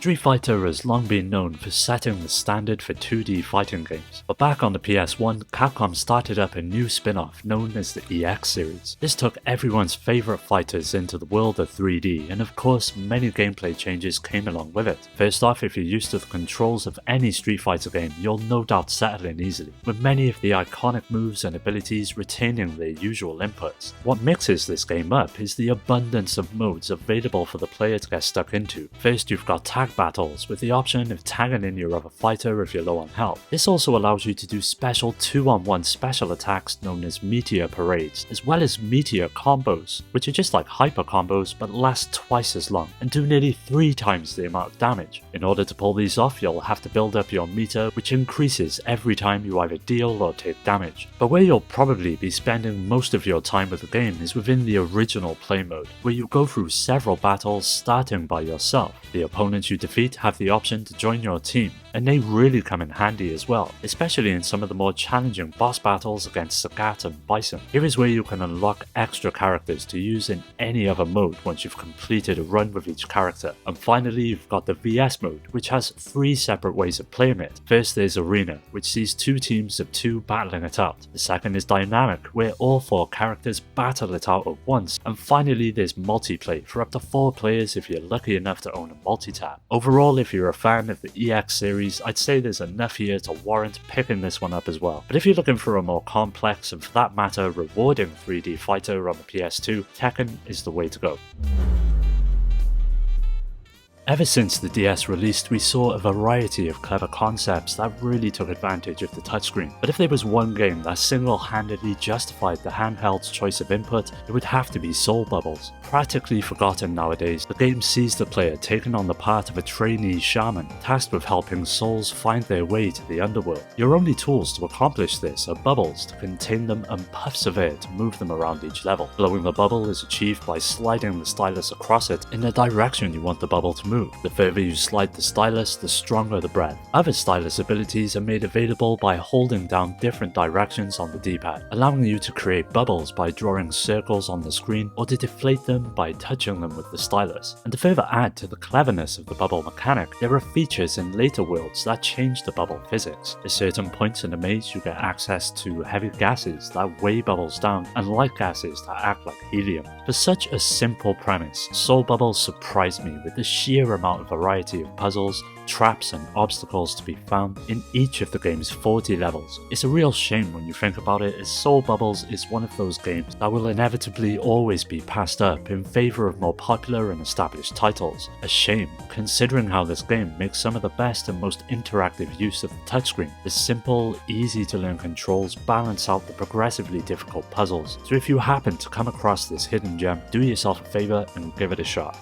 Street Fighter has long been known for setting the standard for 2D fighting games, but back on the PS1, Capcom started up a new spin-off known as the EX series. This took everyone's favourite fighters into the world of 3D, and of course many gameplay changes came along with it. First off, if you're used to the controls of any Street Fighter game, you'll no doubt settle in easily, with many of the iconic moves and abilities retaining their usual inputs. What mixes this game up is the abundance of modes available for the player to get stuck into. First, you've got tag battles, with the option of tagging in your other fighter if you're low on health. This also allows you to do special 2-on-1 special attacks known as meteor parades, as well as meteor combos, which are just like hyper combos but last twice as long and do nearly 3 times the amount of damage. In order to pull these off, you'll have to build up your meter, which increases every time you either deal or take damage. But where you'll probably be spending most of your time with the game is within the original play mode, where you go through several battles starting by yourself. The opponents you defeat have the option to join your team, and they really come in handy as well, especially in some of the more challenging boss battles against Sagat and Bison. Here is where you can unlock extra characters to use in any other mode once you've completed a run with each character. And finally, you've got the VS mode, which has 3 separate ways of playing it. First, there's Arena, which sees 2 teams of 2 battling it out. The second is Dynamic, where all 4 characters battle it out at once. And finally, there's Multiplay, for up to 4 players if you're lucky enough to own a multi-tab. Overall, if you're a fan of the EX series, I'd say there's enough here to warrant picking this one up as well. But if you're looking for a more complex and for that matter rewarding 3D fighter on the PS2, Tekken is the way to go. Ever since the DS released, we saw a variety of clever concepts that really took advantage of the touchscreen. But if there was one game that single-handedly justified the handheld's choice of input, it would have to be Soul Bubbles. Practically forgotten nowadays, the game sees the player taking on the part of a trainee shaman, tasked with helping souls find their way to the underworld. Your only tools to accomplish this are bubbles to contain them and puffs of air to move them around each level. Blowing the bubble is achieved by sliding the stylus across it in the direction you want the bubble to move. The further you slide the stylus, the stronger the breath. Other stylus abilities are made available by holding down different directions on the D-pad, allowing you to create bubbles by drawing circles on the screen or to deflate them by touching them with the stylus. And to further add to the cleverness of the bubble mechanic, there are features in later worlds that change the bubble physics. At certain points in the maze, you get access to heavy gases that weigh bubbles down and light gases that act like helium. For such a simple premise, Soul Bubbles surprised me with the sheer amount of variety of puzzles, traps and obstacles to be found in each of the game's 40 levels. It's a real shame when you think about it, as Soul Bubbles is one of those games that will inevitably always be passed up in favour of more popular and established titles. A shame, considering how this game makes some of the best and most interactive use of the touchscreen. The simple, easy to learn controls balance out the progressively difficult puzzles, so if you happen to come across this hidden gem, do yourself a favour and give it a shot.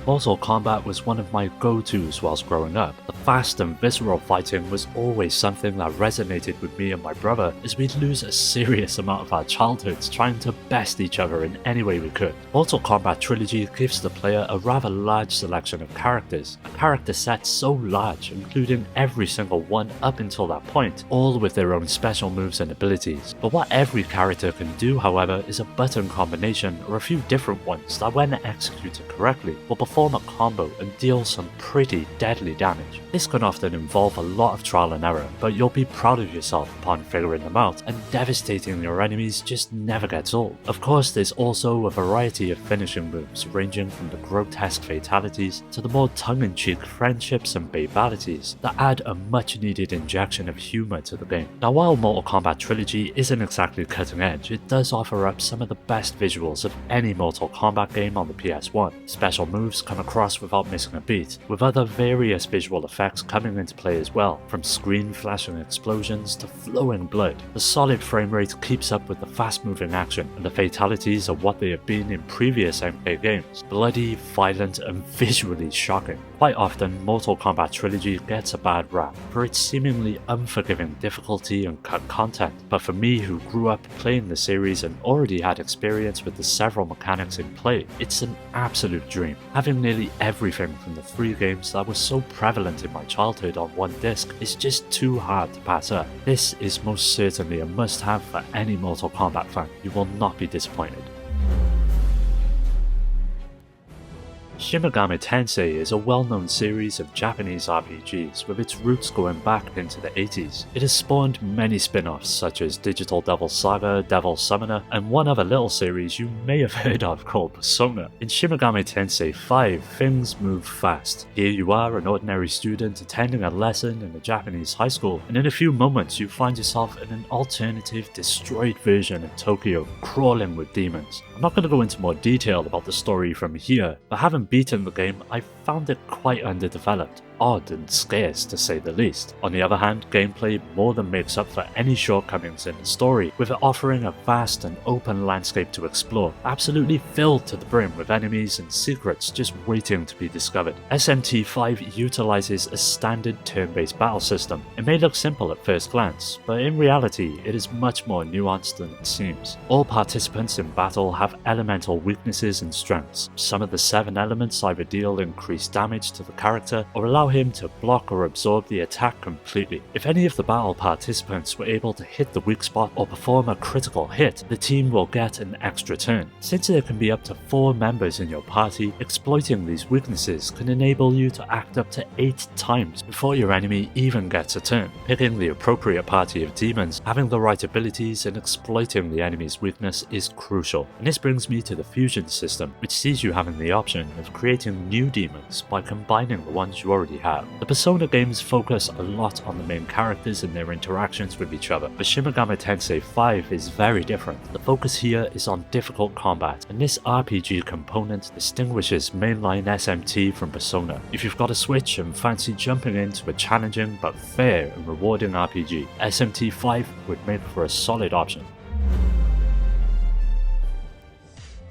Mortal Kombat was one of my go-tos whilst growing up. The fast and visceral fighting was always something that resonated with me and my brother, as we'd lose a serious amount of our childhoods trying to best each other in any way we could. Mortal Kombat Trilogy gives the player a rather large selection of characters, a character set so large, including every single one up until that point, all with their own special moves and abilities. But what every character can do, however, is a button combination or a few different ones that, when executed correctly, will perform a combo and deal some pretty deadly damage. This can often involve a lot of trial and error, but you'll be proud of yourself upon figuring them out, and devastating your enemies just never gets old. Of course, there's also a variety of finishing moves, ranging from the grotesque fatalities to the more tongue-in-cheek friendships and babalities that add a much-needed injection of humour to the game. Now, while Mortal Kombat Trilogy isn't exactly cutting edge, it does offer up some of the best visuals of any Mortal Kombat game on the PS1. Special moves come across without missing a beat, with other various visual effects coming into play as well, from screen flashing explosions to flowing blood. The solid frame rate keeps up with the fast moving action, and the fatalities are what they have been in previous MK games: bloody, violent and visually shocking. Quite often, Mortal Kombat Trilogy gets a bad rap for its seemingly unforgiving difficulty and cut content, but for me, who grew up playing the series and already had experience with the several mechanics in play, it's an absolute dream. Having nearly everything from the 3 games that was so prevalent in my childhood on one disc is just too hard to pass up. This is most certainly a must-have for any Mortal Kombat fan. You will not be disappointed. Shin Megami Tensei is a well-known series of Japanese RPGs with its roots going back into the 80s. It has spawned many spin-offs such as Digital Devil Saga, Devil Summoner, and one other little series you may have heard of called Persona. In Shin Megami Tensei 5, things move fast. Here you are, an ordinary student attending a lesson in a Japanese high school, and in a few moments you find yourself in an alternative, destroyed version of Tokyo, crawling with demons. I'm not going to go into more detail about the story from here, but having beaten the game, I found it quite underdeveloped, odd and scarce to say the least. On the other hand, gameplay more than makes up for any shortcomings in the story, with it offering a vast and open landscape to explore, absolutely filled to the brim with enemies and secrets just waiting to be discovered. SMT5 utilizes a standard turn-based battle system. It may look simple at first glance, but in reality it is much more nuanced than it seems. All participants in battle have elemental weaknesses and strengths. Some of the 7 elements either deal increased damage to the character or allow him to block or absorb the attack completely. If any of the battle participants were able to hit the weak spot or perform a critical hit, the team will get an extra turn. Since there can be up to 4 members in your party, exploiting these weaknesses can enable you to act up to 8 times before your enemy even gets a turn. Picking the appropriate party of demons, having the right abilities, and exploiting the enemy's weakness is crucial. And this brings me to the fusion system, which sees you having the option of creating new demons by combining the ones you already have. The Persona games focus a lot on the main characters and their interactions with each other, but Shin Megami Tensei 5 is very different. The focus here is on difficult combat, and this RPG component distinguishes mainline SMT from Persona. If you've got a Switch and fancy jumping into a challenging but fair and rewarding RPG, SMT 5 would make for a solid option.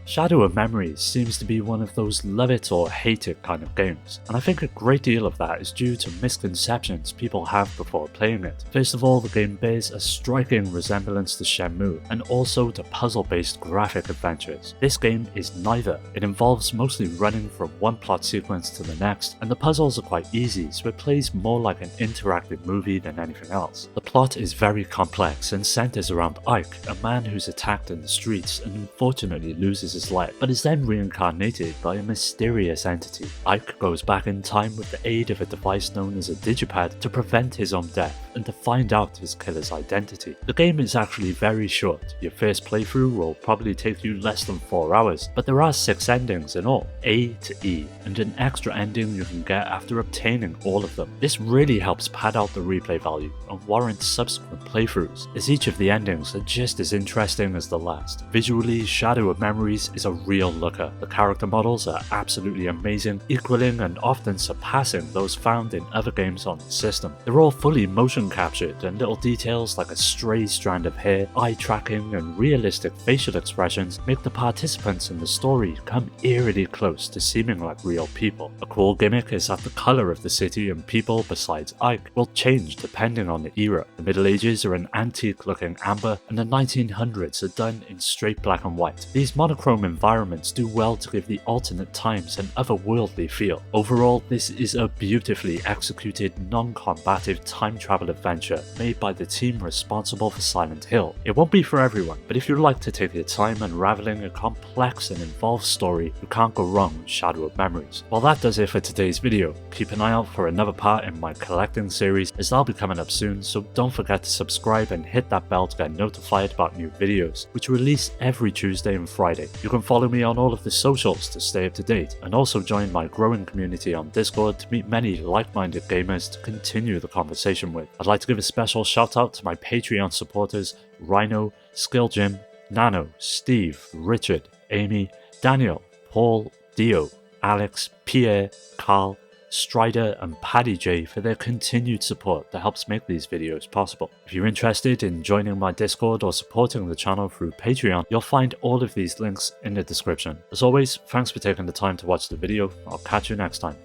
Shadow of Memories seems to be one of those love it or hate it kind of games, and I think a great deal of that is due to misconceptions people have before playing it. First of all, the game bears a striking resemblance to Shenmue, and also to puzzle-based graphic adventures. This game is neither. It involves mostly running from one plot sequence to the next, and the puzzles are quite easy, so it plays more like an interactive movie than anything else. The plot is very complex and centers around Ike, a man who's attacked in the streets and unfortunately loses his life, but is then reincarnated by a mysterious entity. Ike goes back in time with the aid of a device known as a digipad to prevent his own death and to find out his killer's identity. The game is actually very short. Your first playthrough will probably take you less than 4 hours, but there are 6 endings in all, A to E, and an extra ending you can get after obtaining all of them. This really helps pad out the replay value and warrants subsequent playthroughs, as each of the endings are just as interesting as the last. Visually, Shadow of Memories is a real looker. The character models are absolutely amazing, equaling and often surpassing those found in other games on the system. They're all fully motion captured, and little details like a stray strand of hair, eye tracking, and realistic facial expressions make the participants in the story come eerily close to seeming like real people. A cool gimmick is that the colour of the city and people besides Ike will change depending on the era. The Middle Ages are an antique looking amber, and the 1900s are done in straight black and white. These monochrome environments do well to give the alternate times an otherworldly feel. Overall, this is a beautifully executed, non-combative time travel adventure made by the team responsible for Silent Hill. It won't be for everyone, but if you like to take your time unraveling a complex and involved story, you can't go wrong with Shadow of Memories. Well, that does it for today's video. Keep an eye out for another part in my collecting series, as they'll be coming up soon, so don't forget to subscribe and hit that bell to get notified about new videos, which release every Tuesday and Friday. You can follow me on all of the socials to stay up to date, and also join my growing community on Discord to meet many like-minded gamers to continue the conversation with. I'd like to give a special shout out to my Patreon supporters Rhino, Skill Jim, Nano, Steve, Richard, Amy, Daniel, Paul, Dio, Alex, Pierre, Carl, Strider, and Paddy J for their continued support that helps make these videos possible. If you're interested in joining my Discord or supporting the channel through Patreon, you'll find all of these links in the description. As always, thanks for taking the time to watch the video. I'll catch you next time.